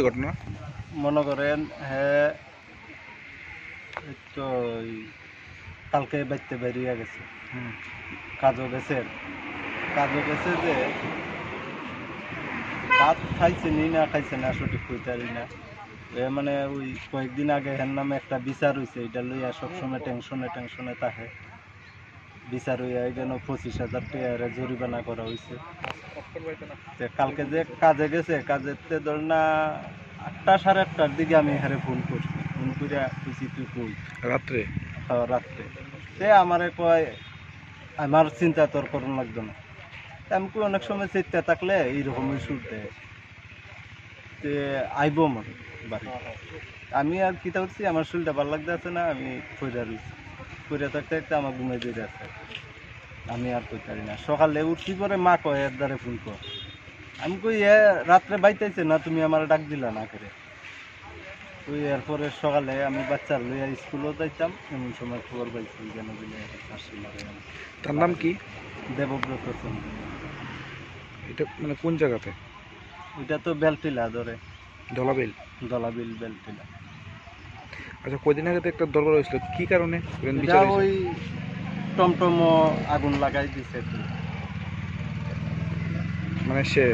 হয়েছে ঘটনা? মনে করেন হ্যাঁ তো কালকে বাইতে বেরিয়ে গেছে, কাজও গেছে যে ভাত খাইছে নি না খাইছে না সঠিক কইতারি না। মানে ওই কয়েকদিন আগে হের নামে একটা বিচার হয়েছে, এটা লইয়া সবসময় টেনশনে থাকে। বিচার হইয়া এই জন্য 25,000 টাকা জরিমানা করা হয়েছে। কালকে যে কাজে গেছে, কাজেতে ধর না 8টা 8:30টার দিকে আমি হারে ফোন করছি, ফোন করিয়া কইছি তুই কই রাত্রে? রাত্রে। সে আমারে কয় আমার চিন্তা তোর করুন লাগতো না। আমি কই অনেক সময় চিন্তা থাকলে এইরকমই সুর দেয়, যে আইব মনে বাড়ি। আমি আর কিতা করছি, আমার শরীরটা ভালো লাগতে আছে না, আমি কইরা রয়েছি, কইরা থাকতে থাকতে আমার ঘুমে দিয়ে আছে। আমি আর কই পারি না। সকালে উঠি পরে মা কয় এর দ্বারে ফোন কর। আমি কই এ রাত্রে বাইতেছে না, তুমি আমার ডাক দিলা না করে। ওই এরপরে সকালে আমি বাচ্চার লইয়া স্কুলও যাইতাম, এমন সময় খবর পাইছি যেন দিলে ফাঁসি মারে। তার নাম কি? দেবব্রত চন্দ্র। এটা মানে কোন জায়গাতে? ওইটা তো বেলটিলা ধরে, ধলাবিল? দলাবিল বেলটিলা। আচ্ছা, কদিন আগে তো একটা দরবার হয়েছিল, কি কারণে এটা ওই টমটমও আগুন লাগাই দিছে তো। মানে সে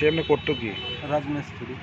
এমনি করতো কি? রাজমিস্ত্রি।